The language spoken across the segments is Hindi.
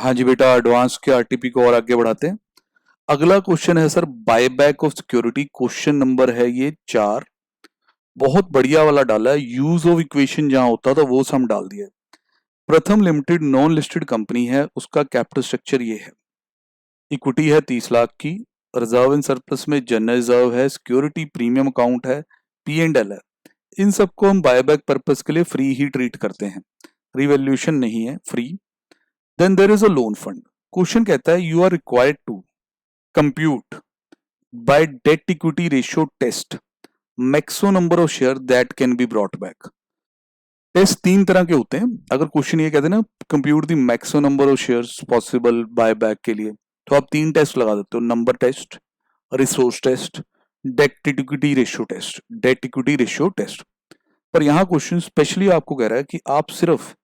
हाँ जी बेटा, एडवांस के आरटीपी को और आगे बढ़ाते हैं। अगला क्वेश्चन है sir buyback of security. Question number है ये 4। बहुत बढ़िया वाला डाला है, यूज ऑफ इक्वेशन जहां होता था वो सम डाल दिया है। प्रथम लिमिटेड नॉन लिस्टेड कंपनी है, उसका कैपिटल स्ट्रक्चर ये है। इक्विटी है 30 लाख की, रिजर्व एंड सरप्लस में जनरल रिजर्व है, सिक्योरिटी प्रीमियम अकाउंट है, पी एंड एल है। इन सबको हम बायबैक पर्पस के लिए फ्री ही ट्रीट करते हैं, रिवैल्यूएशन नहीं है, free. Then there is a loan fund. Question कहता है you are required to compute by debt equity ratio test maximum number of share that can be brought back. Test 3 तरह के होते हैं। अगर क्वेश्चन ये कहते हैं ना compute the maximum number of shares possible buy back के लिए, तो आप 3 टेस्ट लगा देते हो, number test, resource test, debt equity ratio test. Debt equity ratio test पर यहाँ क्वेश्चन स्पेशली आपको कह रहा है कि आप सिर्फ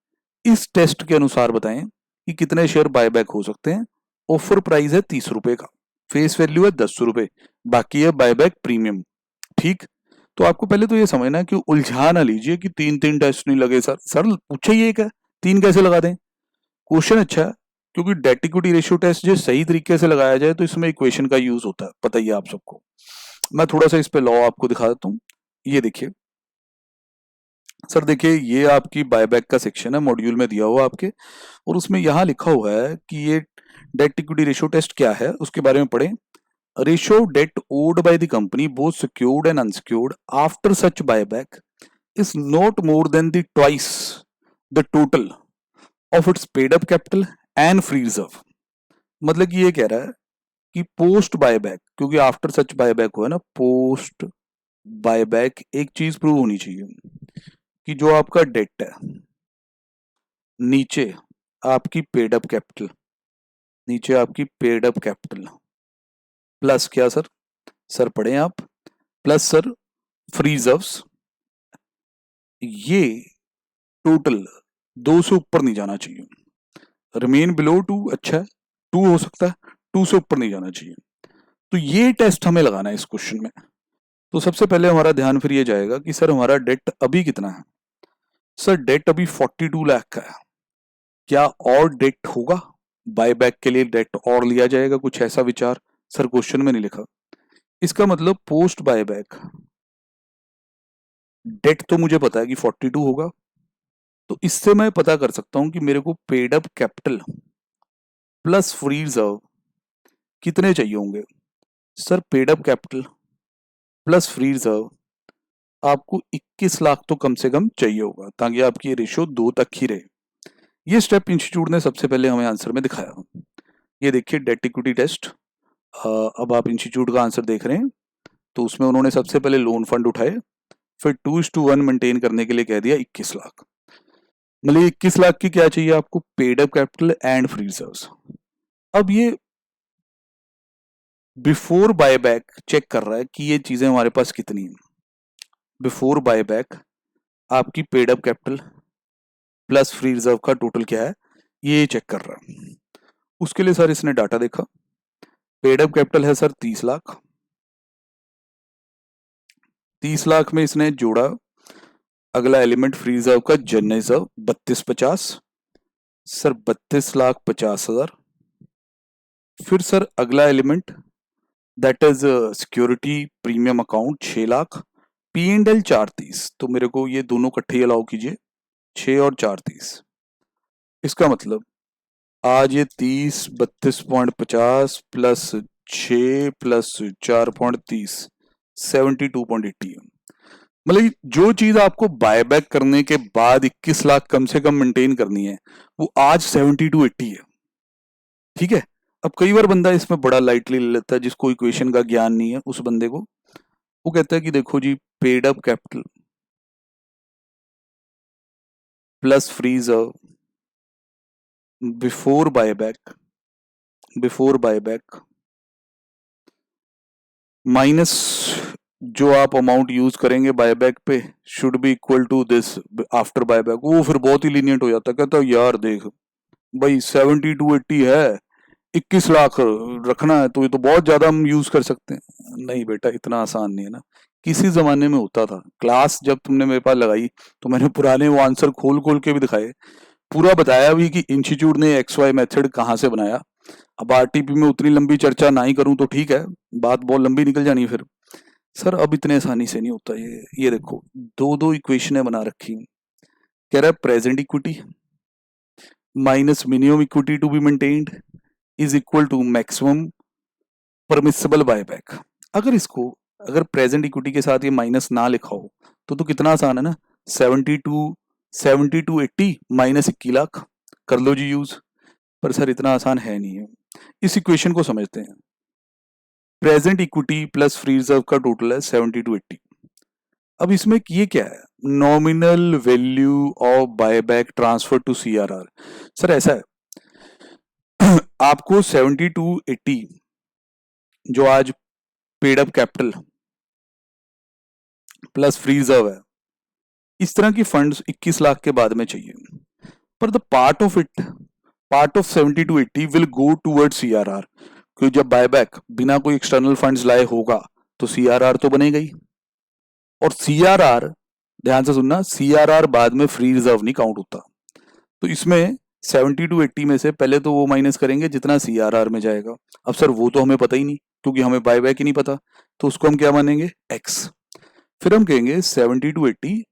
इस टेस्ट के अनुसार बताएं कि कितने शेयर बायबैक हो सकते हैं। ऑफर प्राइस है 30 रुपए का, फेस वैल्यू है 10 रुपए, बाकी है बायबैक प्रीमियम। ठीक, तो आपको पहले तो ये समझना है कि उलझा ना लीजिए कि 3 टेस्ट नहीं लगे। सर पूछे ये क्या 3 कैसे लगा दें। क्वेश्चन अच्छा है क्योंकि डेट इक्विटी रेशियो टेस्ट जो सही तरीके से लगाया जाए तो इसमें इक्वेशन का यूज होता है, पता ही है आप सबको। मैं थोड़ा सा इस पे लॉ आपको दिखा देता हूँ। ये देखिए सर, देखिए ये आपकी बायबैक का सेक्शन है, मॉड्यूल में दिया हुआ आपके, और उसमें यहाँ लिखा हुआ है कि ये डेट इक्विटी रेशियो टेस्ट क्या है उसके बारे में पढ़ें। Ratio debt owed by the company both secured and unsecured after such buyback is not more than the twice the total of its paid up capital and free reserve। मतलब कि ये कह रहा है कि पोस्ट बायबैक, क्योंकि आफ्टर सच बायबैक हुआ है ना, पोस्ट बायबैक एक चीज प्रूव होनी चाहिए कि जो आपका डेट है नीचे आपकी पेड अप कैपिटल, नीचे आपकी पेड अप कैपिटल प्लस क्या सर, सर पढ़े आप, प्लस सर फ्री रिजर्व्स, ये टोटल 2 से ऊपर नहीं जाना चाहिए। रिमेन बिलो 2 अच्छा है, 2 हो सकता है, 2 से ऊपर नहीं जाना चाहिए। तो ये टेस्ट हमें लगाना है इस क्वेश्चन में। तो सबसे पहले हमारा ध्यान फिर ये जाएगा कि सर हमारा डेट अभी कितना है। सर डेट अभी 42 लाख का है, क्या और डेट होगा बायबैक के लिए, डेट और लिया जाएगा, कुछ ऐसा विचार सर क्वेश्चन में नहीं लिखा। इसका मतलब पोस्ट बायबैक डेट तो मुझे पता है कि 42 होगा, तो इससे मैं पता कर सकता हूं कि मेरे को paid up capital plus free reserve कितने चाहिए होंगे। Sir paid up capital plus free reserve आपको 21 लाख तो कम से कम चाहिए होगा, ताकि आपकी रेशियो 2 तक ही रहे। ये स्टेप इंस्टीट्यूट ने सबसे पहले हमें आंसर में दिखाया। ये देखिए डेट इक्विटी टेस्ट। अब आप इंस्टीट्यूट का आंसर देख रहे हैं, तो उसमें उन्होंने सबसे पहले लोन फंड उठाए, फिर 2:1 मेंटेन करने के लिए कह दिया 21 लाख। मतलब 21 लाख की क्या चाहिए आपको, paid up capital and free reserves. अब ये बिफोर बायबैक चेक कर रहा है कि ये चीजें हमारे पास कितनी है। बिफोर बायबैक आपकी paid up capital plus free reserve का टोटल क्या है, ये चेक कर रहा है। उसके लिए सर इसने डाटा देखा, पेड अप कैपिटल है सर 30 लाख, 30 लाख में इसने जोड़ा अगला एलिमेंट फ्री रिजर्व का जनरल रिजर्व 3250, सर 32,50,000। फिर सर अगला element that is security premium account 6 lakh, P and L 430। तो मेरे को ये दोनों इकट्ठे अलाउ कीजिए, 6 और 430। इसका मतलब आज ये 30 32.50 प्लस 6 प्लस 4.30 72.80 है। मतलब जो चीज आपको बायबैक करने के बाद 21 लाख कम से कम मेंटेन करनी है, वो आज 7280 है। ठीक है, अब कई बार बंदा इसमें बड़ा लाइटली ले लेता है, जिसको इक्वेशन का ज्ञान नहीं है उस बंदे को, वो कहता है कि देखो जी paid up capital plus free reserve before buyback minus जो आप अमाउंट यूज करेंगे बायबैक पे should be equal to this after buyback. वो फिर बहुत ही लीनियंट हो जाता है, कहता है यार देख भाई 7280 है, 21 लाख रखना है तो ये तो बहुत ज्यादा हम यूज कर सकते हैं। नहीं बेटा, इतना आसान नहीं है ना। किसी जमाने में होता था, क्लास जब तुमने मेरे पास लगाई तो मैंने पुराने वो आंसर खोल खोल के भी दिखाए। पूरा बताया भी कि इंस्टीट्यूट ने एक्स वाई मेथड कहाँ से बनाया। अब आरटीपी में उतनी लंबी चर्चा ना ही करूं तो ठीक है, बात बहुत लंबी निकल जानी फिर। सर अब इतने आसानी से नहीं होता ये देखो दो दो इक्वेशनें बना रखी। कह रहा है present equity minus minimum equity to be maintained is equal to maximum permissible buyback. अगर प्रेजेंट इक्विटी के साथ ये माइनस ना लिखा हो तो कितना आसान है ना, 72 80 माइनस 21 लाख कर लो जी यूज। पर सर इतना आसान है नहीं है। इस इक्वेशन को समझते हैं। Present equity plus free reserve का टोटल है 72 80। अब इसमें ये क्या है, nominal value of buyback transfer to CRR. Sir ऐसा है आपको 72 80 जो आज paid up capital plus free reserve है, इस तरह की फंड्स 21 लाख के बाद में चाहिए। पर the part of 72 80 will go toward CRR, क्योंकि जब बायबैक बिना कोई एक्सटर्नल फंड्स लाए होगा तो सीआरआर तो बनेगा ही। और सीआरआर, ध्यान से सुनना, सीआरआर बाद में फ्री रिजर्व नहीं काउंट होता। तो इसमें 72 80 में से पहले तो वो माइनस करेंगे जितना सीआरआर में जाएगा। अब सर वो तो हमें पता ही नहीं, क्योंकि हमें बायबैक ही नहीं पता, तो उसको हम क्या मानेंगे, एक्स। फिर हम कहेंगे 72 80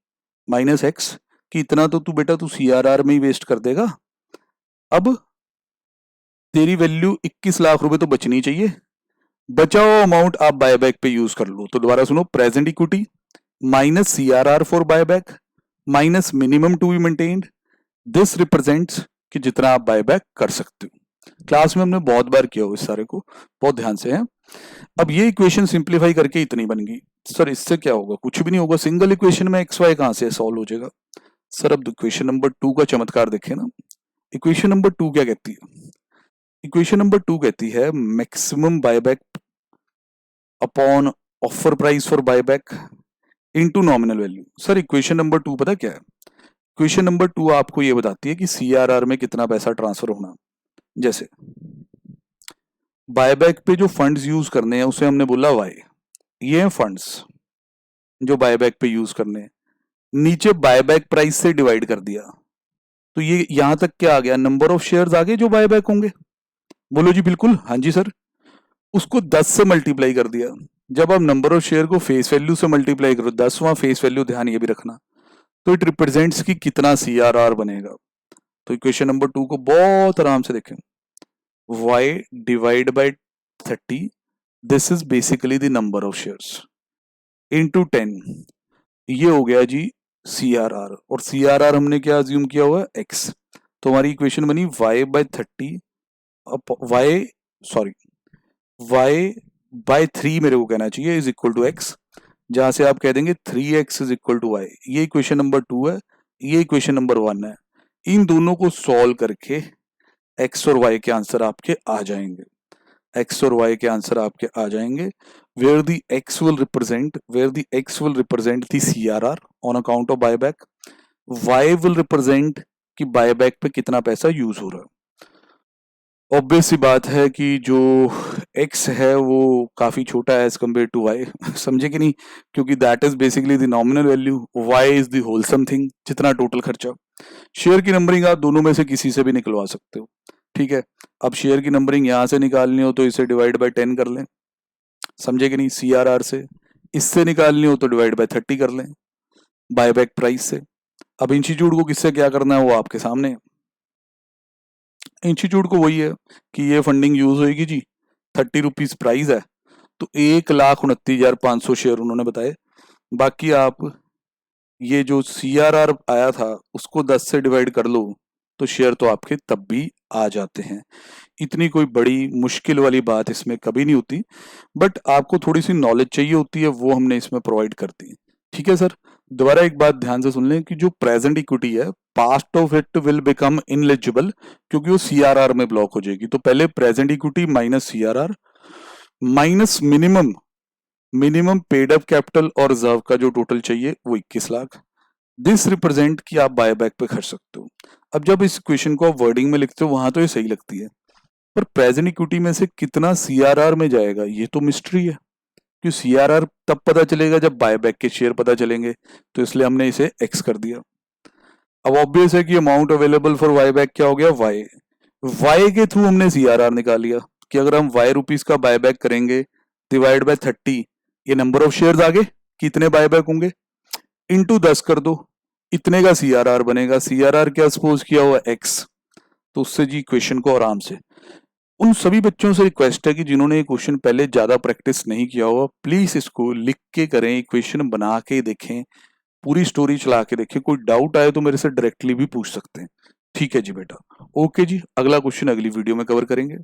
माइनस एक्स कि इतना तो तू सीआरआर में ही वेस्ट कर देगा। अब तेरी वैल्यू 21 लाख रुपए तो बचनी चाहिए, बचाओ अमाउंट आप बायबैक पे यूज कर लो। तो दोबारा सुनो, present equity minus CRR for buyback minus minimum to be maintained, this represents कि जितना आप बायबैक कर सकते हो। क्लास में हमने बहुत बार किया हो इस सारे को, बहुत ध्यान से है। अब ये इक्वेशन सिंप्लीफाई करके इतनी बन गई। सर इससे क्या होगा, कुछ भी नहीं होगा, सिंगल इक्वेशन में एक्स वाई कहां से सॉल्व हो जाएगा। सर अब इक्वेशन नंबर 2 का चमत्कार देखें ना। इक्वेशन नंबर 2 क्या कहती है, इक्वेशन नंबर 2 कहती है maximum buyback upon offer price for buyback into nominal value. Sir equation number 2 पता क्या है, इक्वेशन नंबर 2 आपको ये बताती है कि सीआरआर में कितना पैसा ट्रांसफर होना। जैसे बायबैक पे जो फंड्स यूज करने हैं उसे हमने बोला वाई, ये हैं फंड्स जो बायबैक पे यूज करने हैं, नीचे बायबैक प्राइस से डिवाइड कर दिया, तो ये यहां तक क्या आ गया, नंबर ऑफ शेयर्स आ गए जो बायबैक होंगे। बोलो जी बिल्कुल, हाँ जी सर। उसको 10 से मल्टीप्लाई कर दिया। जब आप नंबर ऑफ शेयर को फेस वैल्यू से मल्टीप्लाई करो, 10वां फेस वैल्यू, ध्यान ये भी रखना, तो इट रिप्रेजेंट्स कि कितना सीआरआर बनेगा। तो इक्वेशन नंबर 2 को बहुत आराम से देखें, y divide by 30, this is basically the number of shares, into 10, ये हो गया जी सीआरआर। और सीआरआर हमने क्या अज्यूम किया हुआ है, x। तो हमारी इक्वेशन बनी y बाय 30 y बाय 3 मेरे को कहना चाहिए इज इक्वल टू x, जहां से आप कह देंगे 3x is equal to y। ये इक्वेशन नंबर 2 है, ये इक्वेशन नंबर 1 है। इन दोनों को सॉल्व करके x और y के आंसर आपके आ जाएंगे, x और y के आंसर आपके आ जाएंगे। where the x will represent the CRR on account of buyback, y will represent कि बायबैक पे कितना पैसा यूज हो रहा है। ऑब्वियस सी बात है कि जो x है वो काफी छोटा है एज कम्पेयर टू y, समझे कि नहीं, क्योंकि that is basically the nominal value, y is the wholesome thing, जितना टोटल खर्चा। शेयर की नंबरिंग आप दोनों में से किसी से भी निकलवा सकते हो, ठीक है। अब शेयर की नंबरिंग यहां से निकालनी हो तो इसे डिवाइड बाय 10 कर लें, समझे कि नहीं, सीआरआर से। इससे निकालनी हो तो डिवाइड बाय 30 कर लें बायबैक प्राइस से। अब इंस्टीट्यूट को किससे क्या करना है वो आपके सामने है। इंस्टीट्यूट को वही है कि ये फंडिंग यूज होगी जी, 30 रुपीज प्राइस है, तो 1,29,500 शेयर उन्होंने बताए। बाकी आप ये जो सीआरआर आया था उसको 10 से डिवाइड कर लो तो शेयर तो आपके तब भी आ जाते हैं। इतनी कोई बड़ी मुश्किल वाली बात इसमें कभी नहीं होती, बट आपको थोड़ी सी नॉलेज चाहिए होती है, वो हमने इसमें प्रोवाइड करती है, ठीक है सर। दोबारा एक बात ध्यान से सुन लें कि जो प्रेजेंट इक्विटी है, past of it will become ineligible, क्योंकि वो सीआरआर में ब्लॉक हो जाएगी। तो पहले present equity minus CRR minus minimum paid up capital और रिजर्व का जो टोटल चाहिए वो 21 लाख, दिस रिप्रेजेंट कि आप बायबैक पे खर्च सकते हो। अब जब इस क्वेश्चन को आप वर्डिंग में लिखते हो वहां तो ये सही लगती है, पर प्रेजेंट इक्विटी में से कितना सीआरआर में जाएगा ये तो मिस्ट्री है, कि सीआरआर तब पता चलेगा जब बायबैक के शेयर पता चलेंगे, तो इसलिए हमने इसे एक्स कर दिया। अब ऑब्वियस है कि amount available for buy back क्या हो गया, वाई। वाई के थ्रू हमने सीआरआर निकाल लिया कि अगर हम वाई रुपीज का बाय बैक करेंगे डिवाइड बाय 30, ये नंबर ऑफ शेयर्स आगे कितने बाय बैक होंगे, इनटू 10 कर दो, इतने का सीआरआर बनेगा। सीआरआर क्या सपोज किया हुआ, एक्स। तो उससे जी इक्वेशन को आराम से, उन सभी बच्चों से रिक्वेस्ट है कि जिन्होंने ये क्वेश्चन पहले ज्यादा प्रैक्टिस नहीं किया हुआ, प्लीज इसको लिख के करें, इक्वेशन बना के देखें, पूरी स्टोरी चला के देखें। कोई डाउट आए तो मेरे से डायरेक्टली भी पूछ सकते हैं। ठीक है जी बेटा, ओके जी, अगला क्वेश्चन अगली वीडियो में कवर करेंगे।